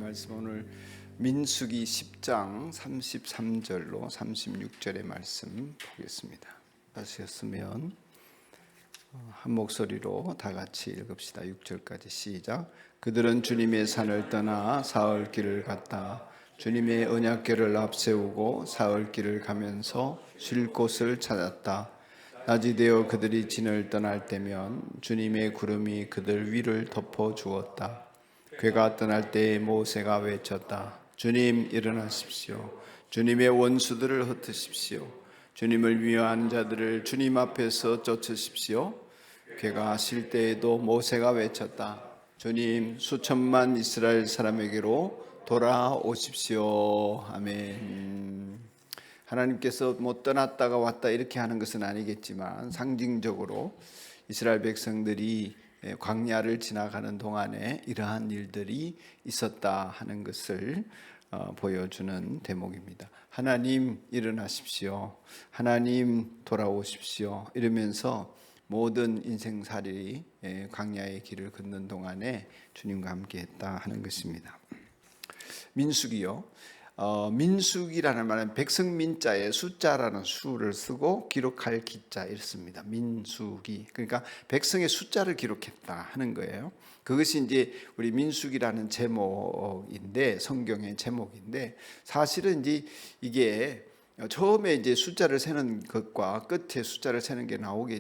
말씀 오늘 민수기 10장 33절로 36절의 말씀 보겠습니다. 하셨으면 한 목소리로 다 같이 읽읍시다. 6절까지 시작. 그들은 주님의 산을 떠나 사흘 길을 갔다. 주님의 언약궤를 앞세우고 사흘 길을 가면서 쉴 곳을 찾았다. 낮이 되어 그들이 진을 떠날 때면 주님의 구름이 그들 위를 덮어 주었다. 궤가 떠날 때에 모세가 외쳤다. 주님 일어나십시오. 주님의 원수들을 흩으십시오. 주님을 미워하는 자들을 주님 앞에서 쫓으십시오. 궤가 쉴 때에도 모세가 외쳤다. 주님 수천만 이스라엘 사람에게로 돌아오십시오. 아멘. 하나님께서 떠났다가 왔다 이렇게 하는 것은 아니겠지만 상징적으로 이스라엘 백성들이 광야를 지나가는 동안에 이러한 일들이 있었다 하는 것을 보여주는 대목입니다. 하나님 일어나십시오. 하나님 돌아오십시오. 이러면서 모든 인생살이 광야의 길을 걷는 동안에 주님과 함께 했다 하는 것입니다. 민수기요. 민수기라는 말은 백성민자에 숫자라는 수를 쓰고 기록할 기자 이렇습니다. 민수기. 그러니까 백성의 숫자를 기록했다 하는 거예요. 그것이 이제 우리 민수기라는 제목인데, 성경의 제목인데, 사실은 이제 이게 처음에 이제 숫자를 세는 것과 끝에 숫자를 세는 게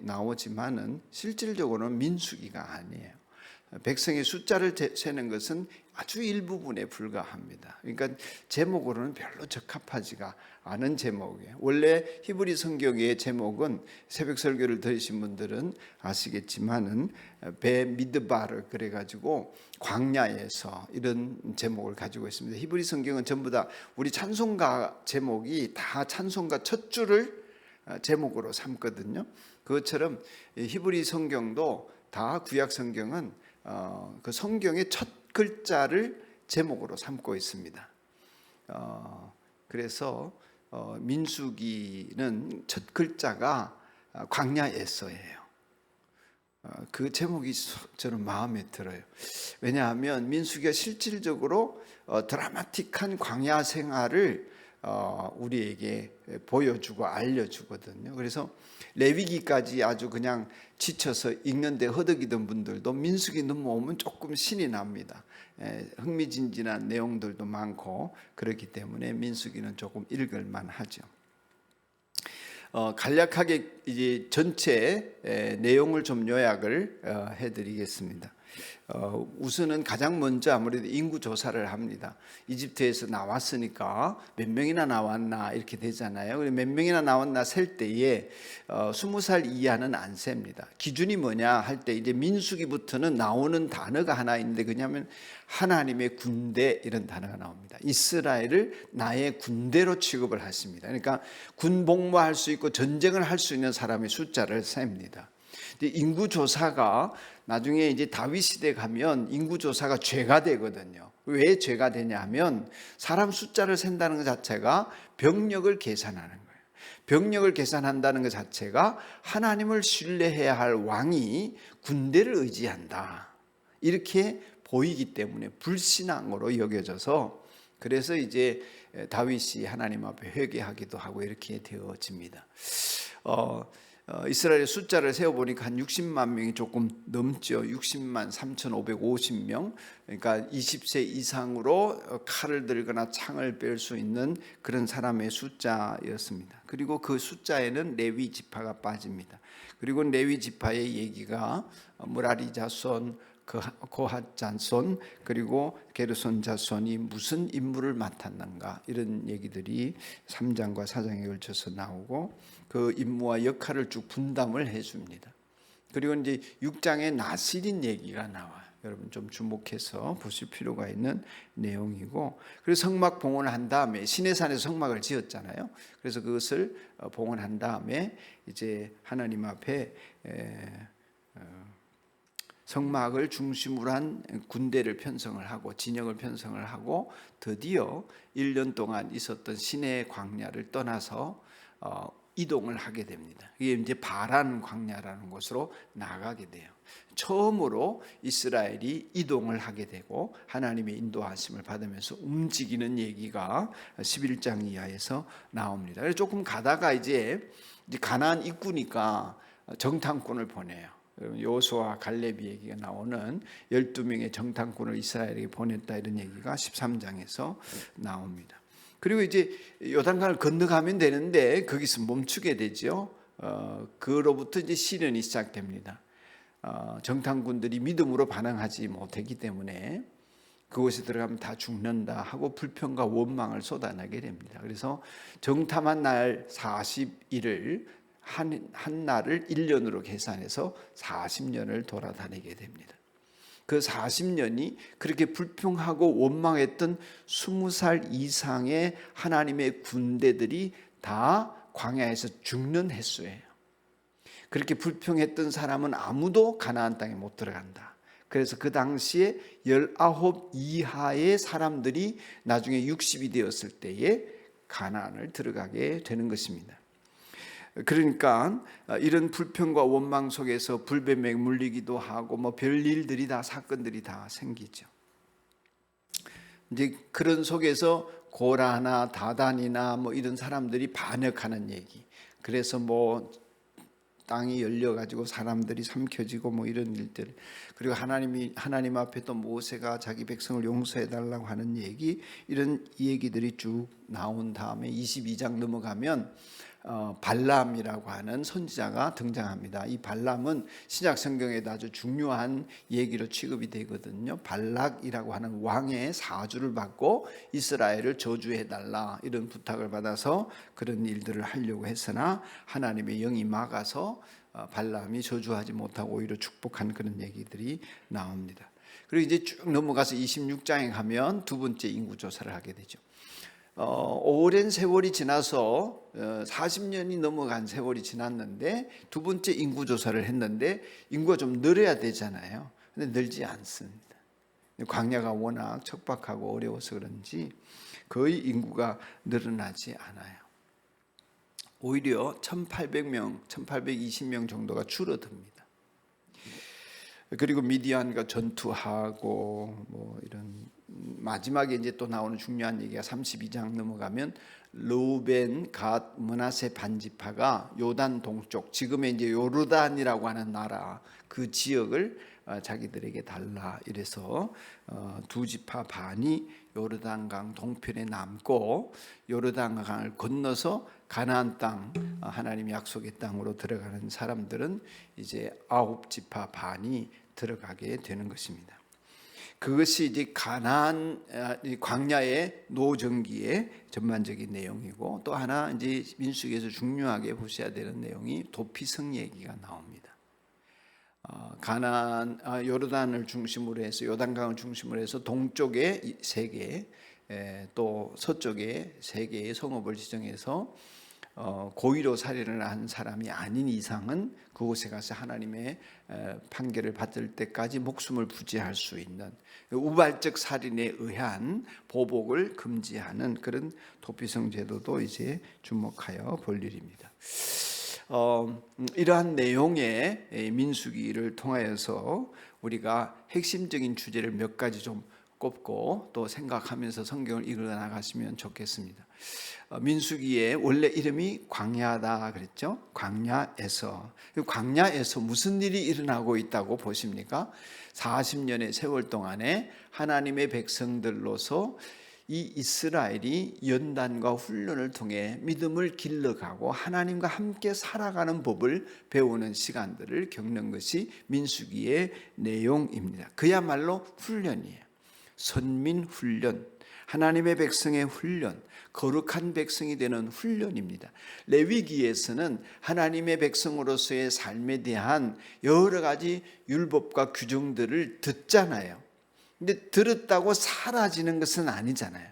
나오지만은 실질적으로는 민수기가 아니에요. 백성의 숫자를 세는 것은 아주 일부분에 불과합니다. 그러니까 제목으로는 별로 적합하지가 않은 제목이에요. 원래 히브리 성경의 제목은 새벽 설교를 들으신 분들은 아시겠지만은 베미드바르 그래가지고 광야에서 이런 제목을 가지고 있습니다. 히브리 성경은 전부 다 우리 찬송가 제목이 다 찬송가 첫 줄을 제목으로 삼거든요. 그것처럼 히브리 성경도 다 구약 성경은 그 성경의 첫 글자를 제목으로 삼고 있습니다. 그래서 민수기는 첫 글자가 광야에서예요. 그 제목이 저는 마음에 들어요. 왜냐하면 민수기가 실질적으로 드라마틱한 광야 생활을 우리에게 보여주고 알려주거든요. 그래서 레위기까지 아주 그냥 지쳐서 읽는데 허덕이던 분들도 민수기 넘어오면 조금 신이 납니다. 흥미진진한 내용들도 많고 그렇기 때문에 민수기는 조금 읽을만 하죠. 간략하게 이제 전체 내용을 좀 요약을 해드리겠습니다. 우선은 가장 먼저 아무래도 인구 조사를 합니다. 이집트에서 나왔으니까 몇 명이나 나왔나 이렇게 되잖아요. 몇 명이나 나왔나 셀 때에 20살 이하는 안 셉니다. 기준이 뭐냐 할 때 이제 민수기부터는 나오는 단어가 하나 있는데 그냐면 하나님의 군대 이런 단어가 나옵니다. 이스라엘을 나의 군대로 취급을 하십니다. 그러니까 군 복무할 수 있고 전쟁을 할 수 있는 사람의 숫자를 셉니다. 인구 조사가 나중에 이제 다윗 시대 가면 인구 조사가 죄가 되거든요. 왜 죄가 되냐면 사람 숫자를 센다는 것 자체가 병력을 계산하는 거예요. 병력을 계산한다는 것 자체가 하나님을 신뢰해야 할 왕이 군대를 의지한다. 이렇게 보이기 때문에 불신앙으로 여겨져서 그래서 이제 다윗이 하나님 앞에 회개하기도 하고 이렇게 되어집니다. 이스라엘의 숫자를 세어보니까 한 60만 명이 조금 넘죠. 60만 3,550명. 그러니까 20세 이상으로 칼을 들거나 창을 뺄 수 있는 그런 사람의 숫자였습니다. 그리고 그 숫자에는 레위 지파가 빠집니다. 그리고 레위 지파의 얘기가 무라리 자손, 고핫 자손 그리고 게르손 자손이 무슨 임무를 맡았는가 이런 얘기들이 3장과 4장에 걸쳐서 나오고 그 임무와 역할을 쭉 분담을 해줍니다. 그리고 이제 6장에 나실인 얘기가 나와요. 여러분 좀 주목해서 보실 필요가 있는 내용이고 그래서 성막 봉헌을 한 다음에 시내산에서 성막을 지었잖아요. 그래서 그것을 봉헌한 다음에 이제 하나님 앞에 성막을 중심으로 한 군대를 편성을 하고 진영을 편성을 하고 드디어 1년 동안 있었던 시내 광야를 떠나서 이동을 하게 됩니다. 이게 이제 바란 광야라는 곳으로 나가게 돼요. 처음으로 이스라엘이 이동을 하게 되고 하나님의 인도하심을 받으면서 움직이는 얘기가 11장 이하에서 나옵니다. 그래서 조금 가다가 이제 가나안 입구니까 정탐꾼을 보내요. 여호수아와 갈렙이 얘기가 나오는 12명의 정탐꾼을 이스라엘에게 보냈다, 이런 얘기가 13장에서 나옵니다. 그리고 이제 요단강을 건너가면 되는데 거기서 멈추게 되죠. 그로부터 이제 시련이 시작됩니다. 정탐꾼들이 믿음으로 반응하지 못했기 때문에 그곳에 들어가면 다 죽는다 하고 불평과 원망을 쏟아내게 됩니다. 그래서 정탐한 날 40일을 한 날을 1년으로 계산해서 40년을 돌아다니게 됩니다. 그 40년이 그렇게 불평하고 원망했던 20살 이상의 하나님의 군대들이 다 광야에서 죽는 횟수예요. 그렇게 불평했던 사람은 아무도 가나안 땅에 못 들어간다. 그래서 그 당시에 19 이하의 사람들이 나중에 60이 되었을 때에 가나안을 들어가게 되는 것입니다. 그러니까 이런 불평과 원망 속에서 불뱀에 물리기도 하고 뭐 별일들이 다, 사건들이 다 생기죠. 이제 그런 속에서 고라나 다단이나 뭐 이런 사람들이 반역하는 얘기. 그래서 뭐 땅이 열려 가지고 사람들이 삼켜지고 뭐 이런 일들. 그리고 하나님 앞에 또 모세가 자기 백성을 용서해 달라고 하는 얘기, 이런 얘기들이 쭉 나온 다음에 22장 넘어가면 발람이라고 하는 선지자가 등장합니다. 이 발람은 신약 성경에도 아주 중요한 얘기로 취급이 되거든요. 발락이라고 하는 왕의 사주를 받고 이스라엘을 저주해 달라, 이런 부탁을 받아서 그런 일들을 하려고 했으나 하나님의 영이 막아서 발람이 저주하지 못하고 오히려 축복한 그런 얘기들이 나옵니다. 그리고 이제 쭉 넘어가서 26장에 가면 두 번째 인구 조사를 하게 되죠. 오랜 세월이 지나서 40년이 넘어간 세월이 지났는데 두 번째 인구 조사를 했는데 인구가 좀 늘어야 되잖아요. 근데 늘지 않습니다. 광야가 워낙 척박하고 어려워서 그런지 거의 인구가 늘어나지 않아요. 오히려 1800명, 1820명 정도가 줄어듭니다. 그리고 미디안과 전투하고 뭐 이런, 마지막에 이제 또 나오는 중요한 얘기가 32장 넘어가면 르우벤, 갓, 므낫세 반지파가 요단 동쪽, 지금의 이제 요르단이라고 하는 나라 그 지역을 자기들에게 달라, 이래서 두 지파 반이 요르단강 동편에 남고 요르단강을 건너서 가나안 땅, 하나님의 약속의 땅으로 들어가는 사람들은 이제 9지파 반이 들어가게 되는 것입니다. 그것이 이제 가나안 광야의 노정기의 전반적인 내용이고, 또 하나 이제 민수기에서 중요하게 보셔야 되는 내용이 도피성 얘기가 나옵니다. 가나안 요르단을 중심으로 해서, 요단강을 중심으로 해서 동쪽에 3개, 또 서쪽에 3개의 성읍을 지정해서 고의로 살인을 한 사람이 아닌 이상은 그곳에 가서 하나님의 판결을 받을 때까지 목숨을 부지할 수 있는 우발적 살인에 의한 보복을 금지하는 그런 도피성 제도도 이제 주목하여 볼 일입니다. 이러한 내용의 민수기를 통하여서 우리가 핵심적인 주제를 몇 가지 좀 꼽고 또 생각하면서 성경을 읽어 나가시면 좋겠습니다. 민수기의 원래 이름이 광야다 그랬죠. 광야에서 무슨 일이 일어나고 있다고 보십니까? 40년의 세월 동안에 하나님의 백성들로서 이 이스라엘이 연단과 훈련을 통해 믿음을 길러가고 하나님과 함께 살아가는 법을 배우는 시간들을 겪는 것이 민수기의 내용입니다. 그야말로 훈련이에요. 선민 훈련, 하나님의 백성의 훈련, 거룩한 백성이 되는 훈련입니다. 레위기에서는 하나님의 백성으로서의 삶에 대한 여러 가지 율법과 규정들을 듣잖아요. 근데 들었다고 사라지는 것은 아니잖아요.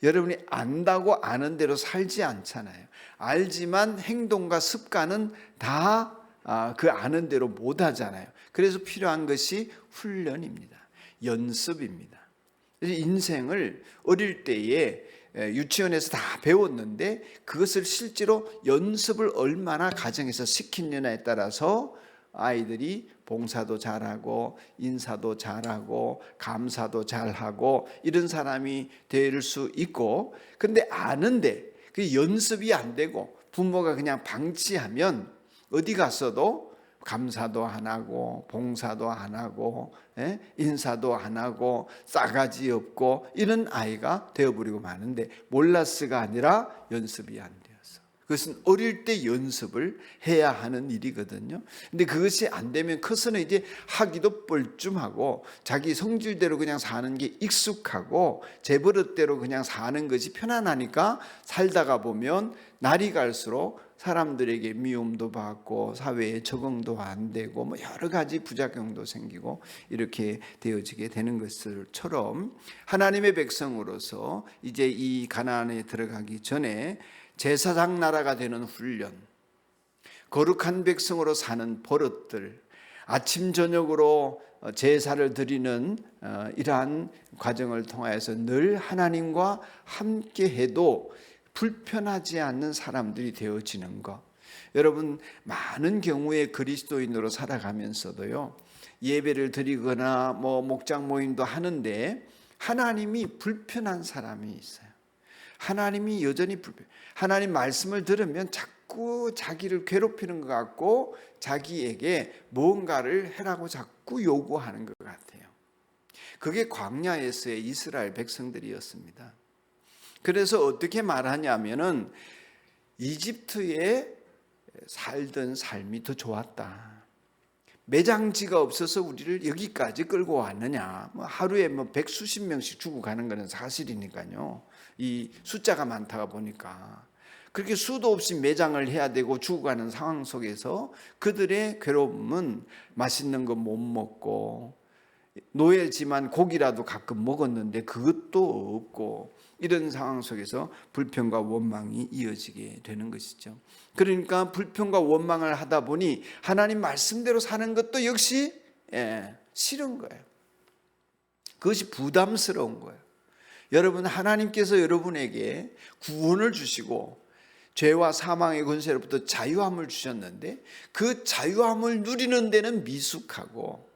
여러분이 안다고 아는 대로 살지 않잖아요. 알지만 행동과 습관은 다 그 아는 대로 못 하잖아요. 그래서 필요한 것이 훈련입니다. 연습입니다. 인생을 어릴 때에 유치원에서 다 배웠는데 그것을 실제로 연습을 얼마나 가정에서 시키느냐에 따라서 아이들이 봉사도 잘하고 인사도 잘하고 감사도 잘하고 이런 사람이 될 수 있고, 그런데 아는데 그 연습이 안 되고 부모가 그냥 방치하면 어디 갔어도 감사도 안 하고 봉사도 안 하고 인사도 안 하고 싸가지 없고 이런 아이가 되어버리고 마는데, 몰랐어가 아니라 연습이 안 되었어. 그것은 어릴 때 연습을 해야 하는 일이거든요. 근데 그것이 안 되면 커서는 이제 하기도 뻘쭘하고 자기 성질대로 그냥 사는 게 익숙하고 제 버릇대로 그냥 사는 것이 편안하니까 살다가 보면 날이 갈수록 사람들에게 미움도 받고 사회에 적응도 안 되고 뭐 여러 가지 부작용도 생기고 이렇게 되어지게 되는 것처럼, 하나님의 백성으로서 이제 이 가나안에 들어가기 전에 제사장 나라가 되는 훈련, 거룩한 백성으로 사는 버릇들, 아침 저녁으로 제사를 드리는 이러한 과정을 통하여서 늘 하나님과 함께 해도 불편하지 않는 사람들이 되어지는 것. 여러분, 많은 경우에 그리스도인으로 살아가면서도요, 예배를 드리거나 뭐 목장 모임도 하는데 하나님이 불편한 사람이 있어요. 하나님이 여전히 하나님 말씀을 들으면 자꾸 자기를 괴롭히는 것 같고 자기에게 무언가를 해라고 자꾸 요구하는 것 같아요. 그게 광야에서의 이스라엘 백성들이었습니다. 그래서 어떻게 말하냐면은 이집트에 살던 삶이 더 좋았다. 매장지가 없어서 우리를 여기까지 끌고 왔느냐. 뭐 하루에 뭐 백수십 명씩 주고 가는 것은 사실이니까요. 이 숫자가 많다가 보니까 그렇게 수도 없이 매장을 해야 되고 주고 가는 상황 속에서 그들의 괴로움은 맛있는 거 못 먹고, 노예지만 고기라도 가끔 먹었는데 그것도 없고, 이런 상황 속에서 불평과 원망이 이어지게 되는 것이죠. 그러니까 불평과 원망을 하다 보니 하나님 말씀대로 사는 것도 역시 싫은 거예요. 그것이 부담스러운 거예요. 여러분, 하나님께서 여러분에게 구원을 주시고 죄와 사망의 권세로부터 자유함을 주셨는데 그 자유함을 누리는 데는 미숙하고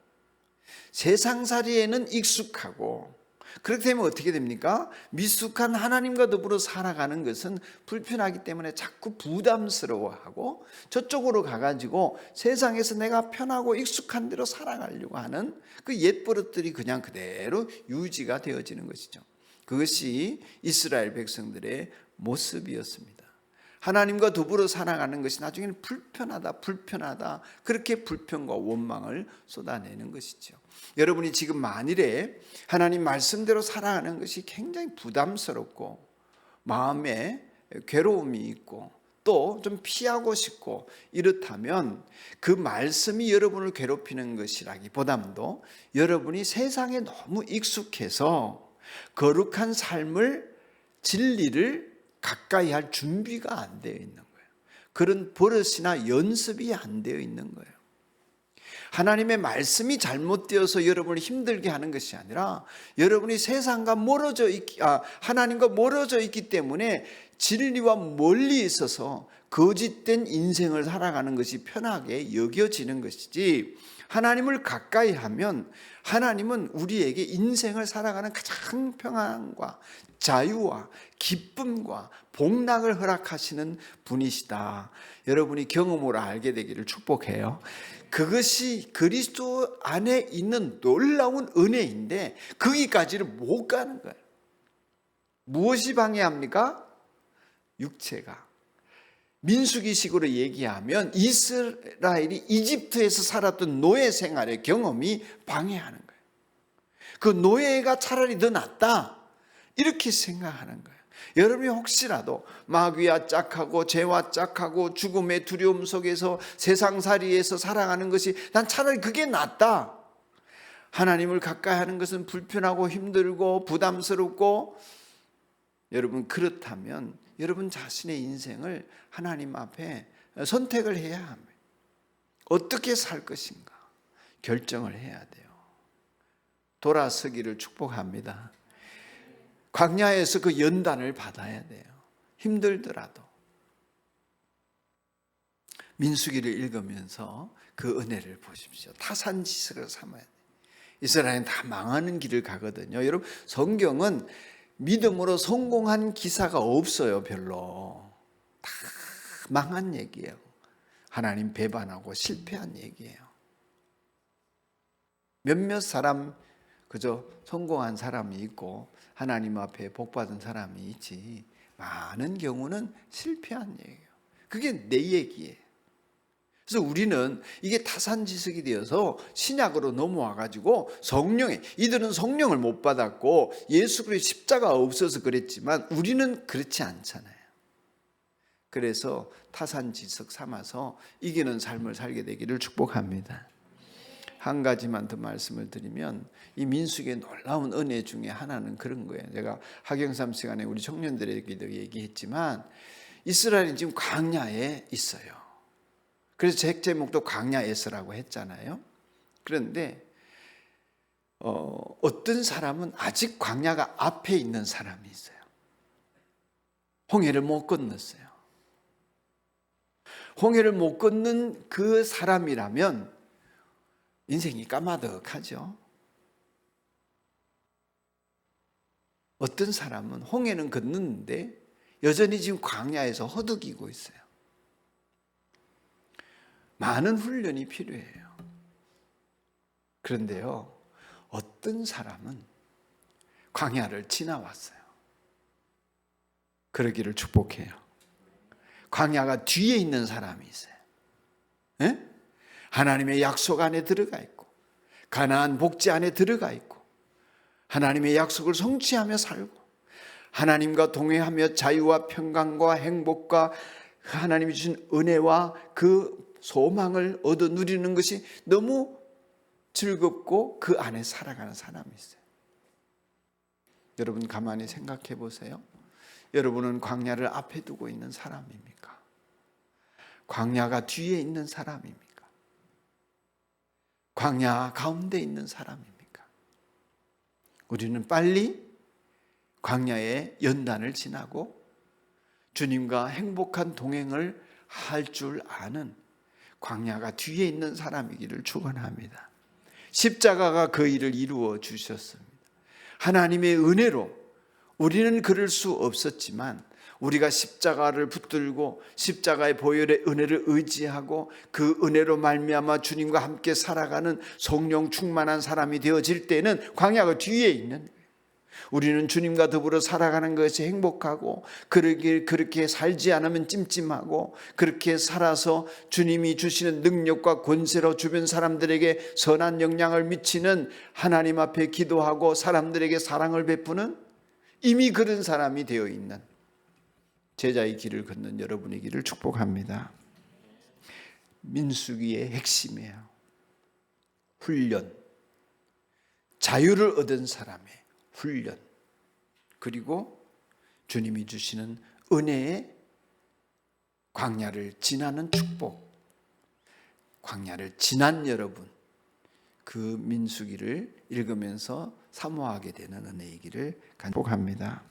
세상살이에는 익숙하고, 그렇게 되면 어떻게 됩니까? 미숙한 하나님과 더불어 살아가는 것은 불편하기 때문에 자꾸 부담스러워하고 저쪽으로 가가지고 세상에서 내가 편하고 익숙한 대로 살아가려고 하는 그 옛버릇들이 그냥 그대로 유지가 되어지는 것이죠. 그것이 이스라엘 백성들의 모습이었습니다. 하나님과 더불어 살아가는 것이 나중에는 불편하다 그렇게 불평과 원망을 쏟아내는 것이죠. 여러분이 지금 만일에 하나님 말씀대로 살아가는 것이 굉장히 부담스럽고 마음에 괴로움이 있고 또 좀 피하고 싶고 이렇다면 그 말씀이 여러분을 괴롭히는 것이라기보다도 여러분이 세상에 너무 익숙해서 거룩한 삶을, 진리를 가까이 할 준비가 안 되어 있는 거예요. 그런 버릇이나 연습이 안 되어 있는 거예요. 하나님의 말씀이 잘못되어서 여러분을 힘들게 하는 것이 아니라 여러분이 세상과 하나님과 멀어져 있기 때문에 진리와 멀리 있어서 거짓된 인생을 살아가는 것이 편하게 여겨지는 것이지, 하나님을 가까이 하면 하나님은 우리에게 인생을 살아가는 가장 평안과 자유와 기쁨과 복락을 허락하시는 분이시다. 여러분이 경험으로 알게 되기를 축복해요. 그것이 그리스도 안에 있는 놀라운 은혜인데 거기까지를 못 가는 거예요. 무엇이 방해합니까? 육체가. 민수기식으로 얘기하면 이스라엘이 이집트에서 살았던 노예 생활의 경험이 방해하는 거예요. 그 노예가 차라리 더 낫다 이렇게 생각하는 거예요. 여러분이 혹시라도 마귀와 짝하고 죄와 짝하고 죽음의 두려움 속에서 세상살이에서 살아가는 것이 난 차라리 그게 낫다, 하나님을 가까이 하는 것은 불편하고 힘들고 부담스럽고, 여러분 그렇다면 여러분 자신의 인생을 하나님 앞에 선택을 해야 합니다. 어떻게 살 것인가 결정을 해야 돼요. 돌아서기를 축복합니다. 광야에서 그 연단을 받아야 돼요. 힘들더라도. 민수기를 읽으면서 그 은혜를 보십시오. 타산지석을 삼아야 돼요. 이스라엘은 다 망하는 길을 가거든요. 여러분, 성경은 믿음으로 성공한 기사가 없어요. 별로. 다 망한 얘기예요. 하나님 배반하고 실패한 얘기예요. 몇몇 사람 그저 성공한 사람이 있고 하나님 앞에 복받은 사람이 있지, 많은 경우는 실패한 얘기예요. 그게 내 얘기예요. 그래서 우리는 이게 타산지석이 되어서 신약으로 넘어와 가지고 이들은 성령을 못 받았고 예수 그리스도의 십자가 없어서 그랬지만 우리는 그렇지 않잖아요. 그래서 타산지석 삼아서 이기는 삶을 살게 되기를 축복합니다. 한 가지만 더 말씀을 드리면 이 민수기의 놀라운 은혜 중에 하나는 그런 거예요. 제가 학영삼 시간에 우리 청년들에게도 얘기했지만 이스라엘이 지금 광야에 있어요. 그래서 책 제목도 광야에서라고 했잖아요. 그런데 어떤 사람은 아직 광야가 앞에 있는 사람이 있어요. 홍해를 못 건넜어요. 홍해를 못 건넌 그 사람이라면 인생이 까마득하죠. 어떤 사람은 홍해는 건넜는데 여전히 지금 광야에서 허덕이고 있어요. 많은 훈련이 필요해요. 그런데요, 어떤 사람은 광야를 지나왔어요. 그러기를 축복해요. 광야가 뒤에 있는 사람이 있어요. 에? 하나님의 약속 안에 들어가 있고 가나안 복지 안에 들어가 있고 하나님의 약속을 성취하며 살고 하나님과 동행하며 자유와 평강과 행복과 하나님이 주신 은혜와 그 소망을 얻어 누리는 것이 너무 즐겁고 그 안에 살아가는 사람이 있어요. 여러분 가만히 생각해 보세요. 여러분은 광야를 앞에 두고 있는 사람입니까? 광야가 뒤에 있는 사람입니까? 광야 가운데 있는 사람입니까? 우리는 빨리 광야의 연단을 지나고 주님과 행복한 동행을 할 줄 아는 광야가 뒤에 있는 사람이기를 축원합니다. 십자가가 그 일을 이루어 주셨습니다. 하나님의 은혜로 우리는 그럴 수 없었지만 우리가 십자가를 붙들고 십자가의 보혈의 은혜를 의지하고 그 은혜로 말미암아 주님과 함께 살아가는 성령 충만한 사람이 되어질 때는 광야가 뒤에 있는 거예요. 우리는 주님과 더불어 살아가는 것이 행복하고 그렇게 살지 않으면 찜찜하고 그렇게 살아서 주님이 주시는 능력과 권세로 주변 사람들에게 선한 영향을 미치는 하나님 앞에 기도하고 사람들에게 사랑을 베푸는 이미 그런 사람이 되어 있는 제자의 길을 걷는 여러분이기를 축복합니다. 민수기의 핵심이에요. 훈련, 자유를 얻은 사람의 훈련, 그리고 주님이 주시는 은혜의 광야를 지나는 축복. 광야를 지난 여러분, 그 민수기를 읽으면서 사모하게 되는 은혜이기를 축복합니다.